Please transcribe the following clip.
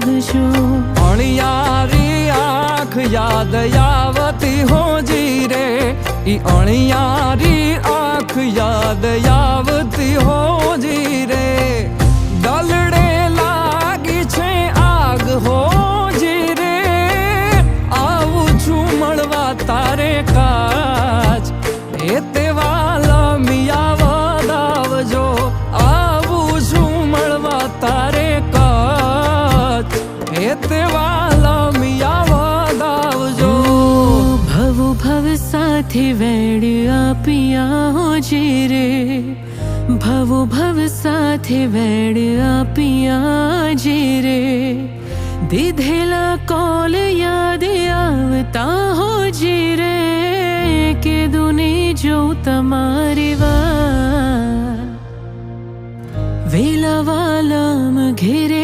આવજો। અણિયારી આંખ યાદ આવતી હોજી રે, ઈ અણિયારી આંખ યાદ આવતી હોજી રે। દલડે લાગી છે આગ હોજી રે, આવું છું મળવા તારે કાજ, એ તેવાલા મિયા વધાવજો। આવું છું મળવા તારે કાજ, એ તેવાલા મિયા વધાવજો। ભવ ભવ સાથે વેડ આપ્યા હોજી રે, ભવ ભવ સાથે વેડ આપ્યા જી રે। દીધેલા કોલ યાદ આવતા હોજી રે, કે દુની જો તમારી વાત વેલા વાલમ ઘેરે